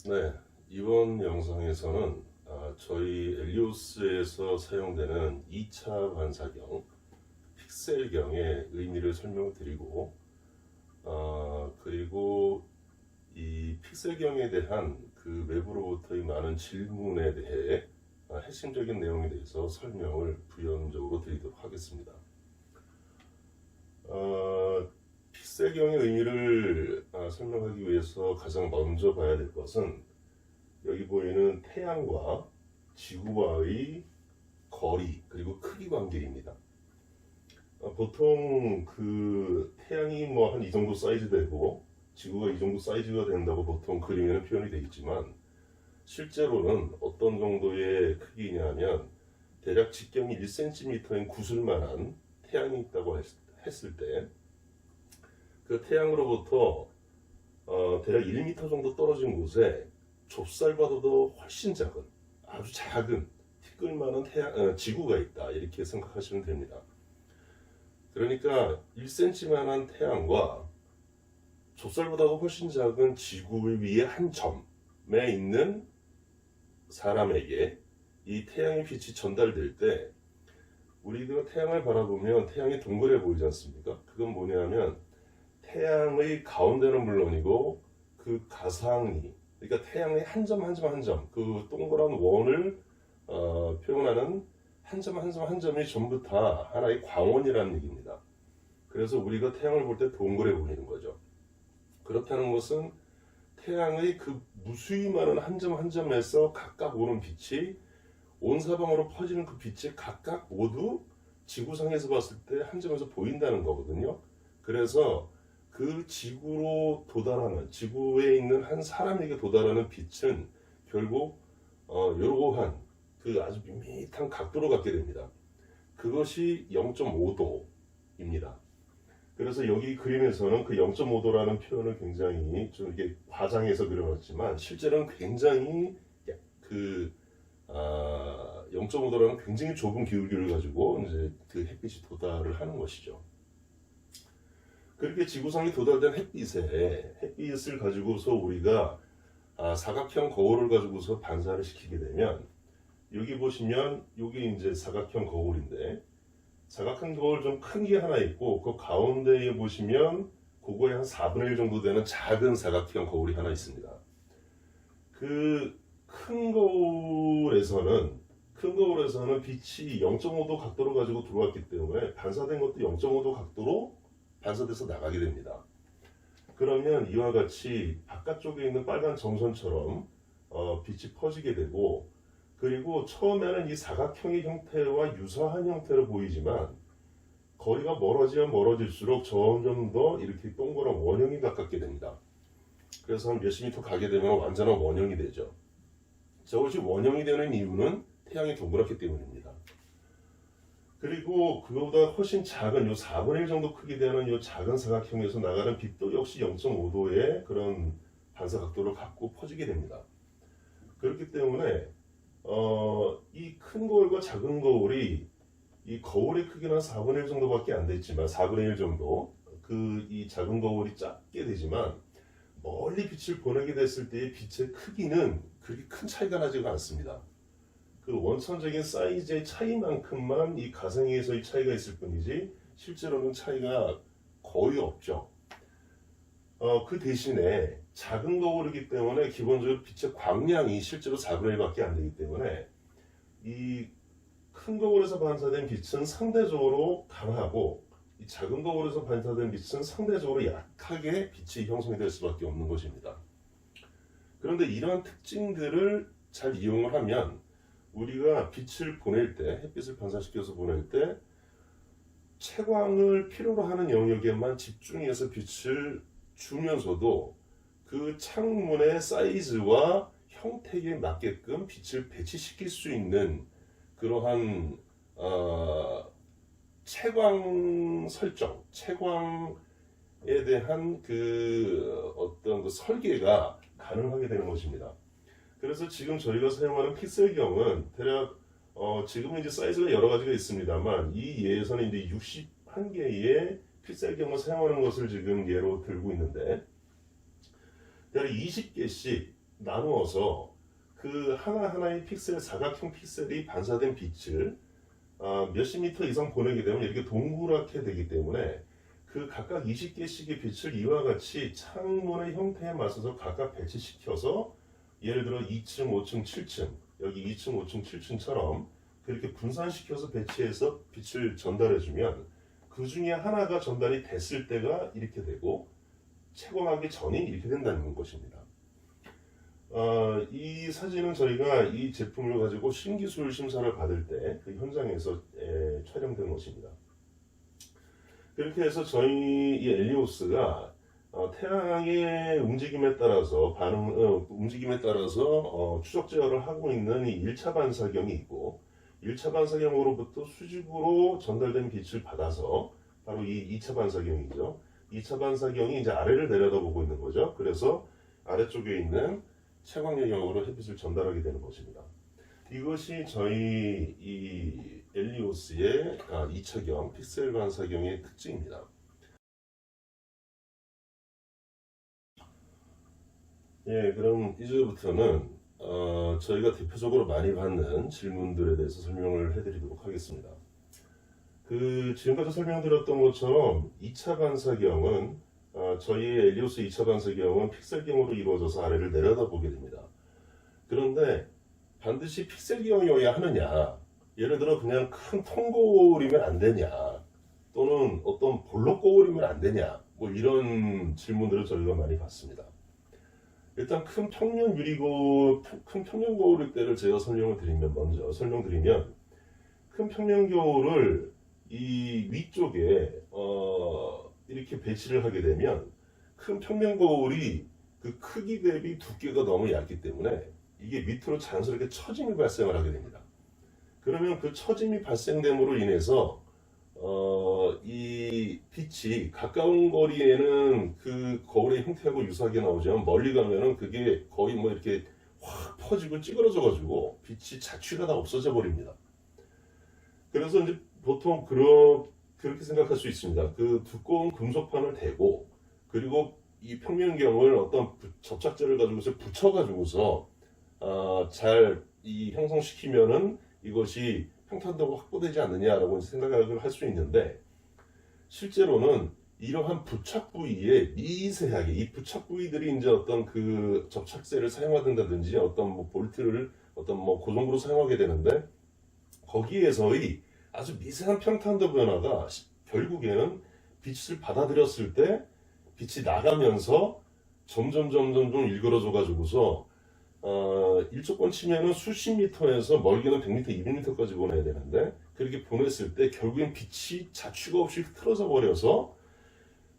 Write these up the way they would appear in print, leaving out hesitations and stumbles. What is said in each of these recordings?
네, 이번 영상에서는 저희 엘리오스에서 사용되는 2차 반사경, 픽셀경의 의미를 설명드리고 그리고 이 픽셀경에 대한 그 외부로부터의 많은 질문에 대해 핵심적인 내용에 대해서 설명을 부연적으로 드리도록 하겠습니다. 픽셀경의 의미를 설명하기 위해서 가장 먼저 봐야 될 것은 여기 보이는 태양과 지구와의 거리 그리고 크기 관계입니다. 보통 그 태양이 뭐 한 이 정도 사이즈 되고 지구가 이 정도 사이즈가 된다고 보통 그림에는 표현이 되어 있지만 실제로는 어떤 정도의 크기냐면 대략 직경이 1cm인 구슬만한 태양이 있다고 했을 때 그 태양으로부터 대략 1m 정도 떨어진 곳에 좁쌀보다도 훨씬 작은 아주 작은 티끌만한 지구가 있다 이렇게 생각하시면 됩니다. 그러니까 1cm만한 태양과 좁쌀보다도 훨씬 작은 지구 위의 한 점에 있는 사람에게 이 태양의 빛이 전달될 때 우리가 태양을 바라보면 태양이 동그래 보이지 않습니까? 그건 뭐냐면 태양의 가운데는 물론이고 그 가상이 그러니까 태양의 한 점 한 점 한 점 그 동그란 원을 표현하는 한 점 한 점 한 점이 전부 다 하나의 광원이라는 얘기입니다. 그래서 우리가 태양을 볼 때 동그래 보이는 거죠. 그렇다는 것은 태양의 그 무수히 많은 한 점 한 점에서 각각 오는 빛이 온 사방으로 퍼지는 그 빛이 각각 모두 지구상에서 봤을 때 한 점에서 보인다는 거거든요. 그래서 그 지구로 도달하는 지구에 있는 한 사람에게 도달하는 빛은 결국 이러한 그 아주 밋밋한 각도로 갖게 됩니다. 그것이 0.5도입니다. 그래서 여기 그림에서는 그 0.5도라는 표현을 굉장히 좀 이게 과장해서 그려놨지만 실제로는 굉장히 그 0.5도라는 굉장히 좁은 기울기를 가지고 이제 그 햇빛이 도달을 하는 것이죠. 그렇게 지구상에 도달된 햇빛을 가지고서 우리가 사각형 거울을 가지고서 반사를 시키게 되면 여기 보시면 여기 이제 사각형 거울인데 사각형 거울 좀 큰 게 하나 있고 그 가운데에 보시면 그거의 한 4분의 1 정도 되는 작은 사각형 거울이 하나 있습니다. 그 큰 거울에서는 빛이 0.5도 각도로 가지고 들어왔기 때문에 반사된 것도 0.5도 각도로 반사돼서 나가게 됩니다. 그러면 이와 같이 바깥쪽에 있는 빨간 점선처럼 빛이 퍼지게 되고 그리고 처음에는 이 사각형의 형태와 유사한 형태로 보이지만 거리가 멀어지면 멀어질수록 점점 더 이렇게 동그란 원형이 가깝게 됩니다. 그래서 한 몇십 미터 가게 되면 완전한 원형이 되죠. 저것이 원형이 되는 이유는 태양이 동그랗기 때문입니다. 그리고 그거보다 훨씬 작은 요 4분의 1 정도 크기 되는 요 작은 사각형에서 나가는 빛도 역시 0.5도의 그런 반사 각도를 갖고 퍼지게 됩니다. 그렇기 때문에 이 큰 거울과 작은 거울이 이 거울의 크기는 4분의 1 정도밖에 안 됐지만 4분의 1 정도 이 작은 거울이 작게 되지만 멀리 빛을 보내게 됐을 때의 빛의 크기는 그렇게 큰 차이가 나지가 않습니다. 그 원천적인 사이즈의 차이만큼만 이 가상에서의 차이가 있을 뿐이지 실제로는 차이가 거의 없죠. 그 대신에 작은 거울이기 때문에 기본적으로 빛의 광량이 실제로 4분의 1밖에 안 되기 때문에 이 큰 거울에서 반사된 빛은 상대적으로 강하고 이 작은 거울에서 반사된 빛은 상대적으로 약하게 빛이 형성이 될 수밖에 없는 것입니다. 그런데 이러한 특징들을 잘 이용을 하면 우리가 빛을 보낼 때, 햇빛을 반사시켜서 보낼 때 채광을 필요로 하는 영역에만 집중해서 빛을 주면서도 그 창문의 사이즈와 형태에 맞게끔 빛을 배치시킬 수 있는 그러한 채광 설정, 채광에 대한 그 어떤 그 설계가 가능하게 되는 것입니다. 그래서 지금 저희가 사용하는 픽셀경은 대략 지금은 이제 사이즈가 여러 가지가 있습니다만 이 예에서는 이제 61개의 픽셀경을 사용하는 것을 지금 예로 들고 있는데 대략 20개씩 나누어서 그 하나하나의 픽셀, 사각형 픽셀이 반사된 빛을 몇십 미터 이상 보내게 되면 이렇게 동그랗게 되기 때문에 그 각각 20개씩의 빛을 이와 같이 창문의 형태에 맞춰서 각각 배치시켜서 예를 들어 2층, 5층, 7층 여기 2층, 5층, 7층처럼 그렇게 분산시켜서 배치해서 빛을 전달해주면 그 중에 하나가 전달이 됐을 때가 이렇게 되고 채광하기 전이 이렇게 된다는 것입니다. 이 사진은 저희가 이 제품을 가지고 신기술 심사를 받을 때 그 현장에서 촬영된 것입니다. 그렇게 해서 저희 이 엘리오스가 태양의 움직임에 따라서 움직임에 따라서 추적 제어를 하고 있는 이 1차 반사경이 있고 1차 반사경으로부터 수직으로 전달된 빛을 받아서 바로 이 2차 반사경이죠. 2차 반사경이 이제 아래를 내려다보고 있는 거죠. 그래서 아래쪽에 있는 채광 영역으로 햇빛을 전달하게 되는 것입니다. 이것이 저희 이 엘리오스의 2차경 픽셀 반사경의 특징입니다. 예, 그럼 이제부터는 저희가 대표적으로 많이 받는 질문들에 대해서 설명을 해드리도록 하겠습니다. 지금까지 설명드렸던 것처럼 2차 반사경은 저희의 엘리오스 2차 반사경은 픽셀경으로 이루어져서 아래를 내려다보게 됩니다. 그런데 반드시 픽셀경이어야 하느냐, 예를 들어 그냥 큰 통거울이면 안 되냐, 또는 어떤 볼록 거울이면 안 되냐, 뭐 이런 질문들을 저희가 많이 받습니다. 일단 큰 평면 거울일 때를 제가 먼저 설명드리면 큰 평면 거울을 이 위쪽에 이렇게 배치를 하게 되면 큰 평면 거울이 그 크기 대비 두께가 너무 얇기 때문에 이게 밑으로 자연스럽게 처짐이 발생을 하게 됩니다. 그러면 그 처짐이 발생됨으로 인해서 이 빛이 가까운 거리에는 그 거울의 형태하고 유사하게 나오지만 멀리 가면은 그게 거의 뭐 이렇게 확 퍼지고 찌그러져 가지고 빛이 자취가 다 없어져 버립니다. 그래서 이제 보통 그렇게 생각할 수 있습니다. 그 두꺼운 금속판을 대고 그리고 이 평면경을 어떤 접착제를 가지고서 붙여가지고서 잘 이 형성시키면은 이것이 평탄도가 확보되지 않느냐라고 생각을 할 수 있는데 실제로는 이러한 부착 부위에 미세하게 이 부착 부위들이 이제 어떤 그 접착제를 사용하든지 어떤 뭐 볼트를 어떤 뭐 고정구로 사용하게 되는데 거기에서의 아주 미세한 평탄도 변화가 결국에는 빛을 받아들였을 때 빛이 나가면서 점점 일그러져 가지고서 일조권 치면은 수십 미터에서 멀게는 100m, 200m까지 보내야 되는데 그렇게 보냈을 때 결국엔 빛이 자취가 없이 흐트러져 버려서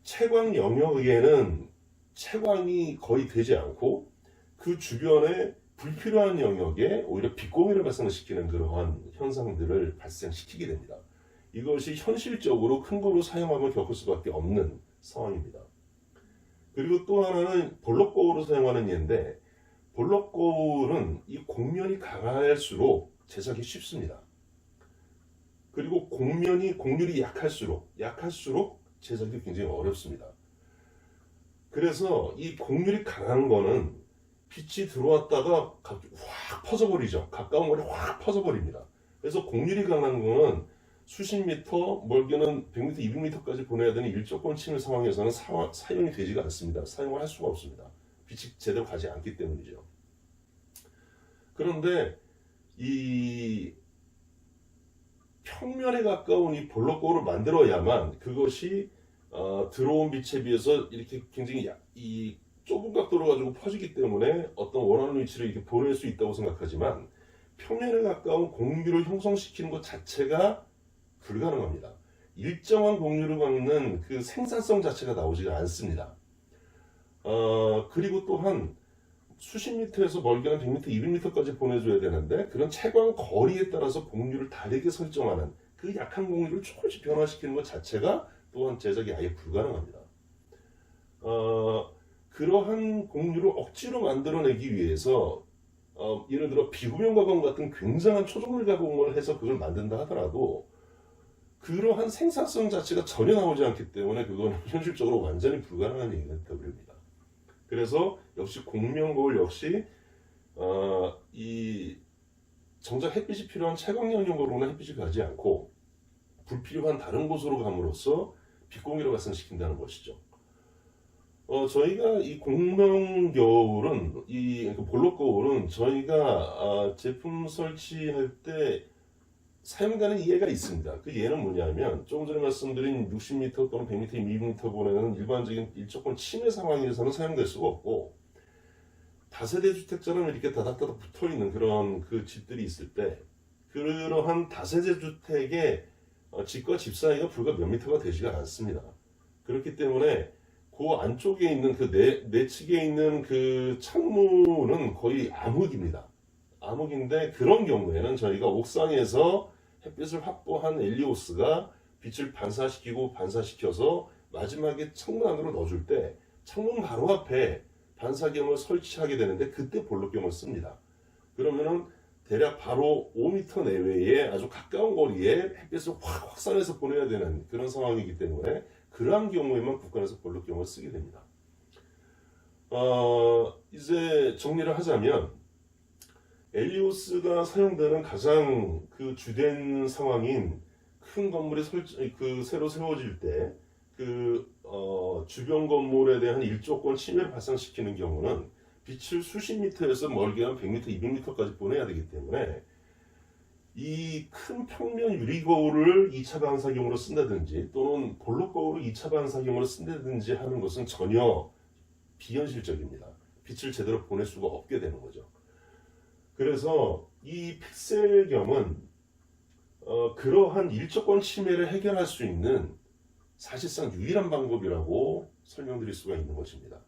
채광 영역에는 채광이 거의 되지 않고 그 주변에 불필요한 영역에 오히려 빛공유를 발생시키는 그러한 현상들을 발생시키게 됩니다. 이것이 현실적으로 큰 거로 사용하면 겪을 수밖에 없는 상황입니다. 그리고 또 하나는 볼록 거울을 사용하는 예인데 볼록 거울은 이 곡면이 강할수록 제작이 쉽습니다. 그리고 곡률이 약할수록 제작이 굉장히 어렵습니다. 그래서 이 곡률이 강한 거는 빛이 들어왔다가 확 퍼져버리죠. 가까운 거리 확 퍼져버립니다. 그래서 곡률이 강한 거는 수십 미터, 멀게는 100m, 200m까지 보내야 되는 일조권 치는 상황에서는 사용이 되지가 않습니다. 사용을 할 수가 없습니다. 빛이 제대로 가지 않기 때문이죠. 그런데 이 평면에 가까운 이 볼록 거울을 만들어야만 그것이 들어온 빛에 비해서 이렇게 굉장히 이 좁은 각도로 가지고 퍼지기 때문에 어떤 원하는 위치를 이렇게 보낼 수 있다고 생각하지만 평면에 가까운 곡률을 형성시키는 것 자체가 불가능합니다. 일정한 곡률을 갖는 그 생산성 자체가 나오지가 않습니다. 그리고 또한 수십 미터에서 멀게는 100m, 200m까지 보내줘야 되는데 그런 채광 거리에 따라서 곡률을 다르게 설정하는 그 약한 곡률을 조금씩 변화시키는 것 자체가 또한 제작이 아예 불가능합니다. 그러한 곡률을 억지로 만들어내기 위해서 예를 들어 비구면 가공 같은 굉장한 초정밀 가공을 해서 그걸 만든다 하더라도 그러한 생산성 자체가 전혀 나오지 않기 때문에 그거는 현실적으로 완전히 불가능한 얘기가 되어버립니다. 그래서 역시 공명거울 역시 이 정작 햇빛이 필요한 채광연용거울로는 햇빛이 가지 않고 불필요한 다른 곳으로 감으로써 빛공유를 발생시킨다는 것이죠. 저희가 이 공명거울은 그 볼록 거울은 저희가 제품 설치할 때 사용되는 이해가 있습니다. 그 예는 뭐냐면 조금 전에 말씀드린 60m 또는 100m, 200m 보내는 일반적인 일조권 침해 상황에서는 사용될 수가 없고, 다세대 주택처럼 이렇게 다닥다닥 붙어 있는 그런 그 집들이 있을 때 그러한 다세대 주택의 집과 집 사이가 불과 몇 미터가 되지가 않습니다. 그렇기 때문에 그 안쪽에 있는 그 내측에 있는 그 창문은 거의 암흑입니다. 암흑인데 그런 경우에는 저희가 옥상에서 햇빛을 확보한 엘리오스가 빛을 반사시켜서 마지막에 창문 안으로 넣어줄 때 창문 바로 앞에 반사경을 설치하게 되는데 그때 볼록경을 씁니다. 그러면은 대략 바로 5m 내외에 아주 가까운 거리에 햇빛을 확 확산해서 보내야 되는 그런 상황이기 때문에 그러한 경우에만 국간에서 볼록경을 쓰게 됩니다. 이제 정리를 하자면 엘리오스가 사용되는 가장 그 주된 상황인 큰 건물이 새로 세워질 때 주변 건물에 대한 일조권 침해를 발생시키는 경우는 빛을 수십 미터에서 멀게 한 100m, 200m까지 보내야 되기 때문에 이 큰 평면 유리거울을 2차 반사경으로 쓴다든지 또는 볼록 거울을 2차 반사경으로 쓴다든지 하는 것은 전혀 비현실적입니다. 빛을 제대로 보낼 수가 없게 되는 거죠. 그래서 이 픽셀경은 그러한 일조권 침해를 해결할 수 있는 사실상 유일한 방법이라고 설명드릴 수가 있는 것입니다.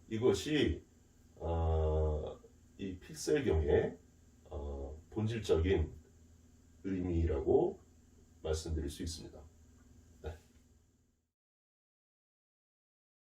이것이 이 픽셀경의 본질적인 의미라고 말씀드릴 수 있습니다.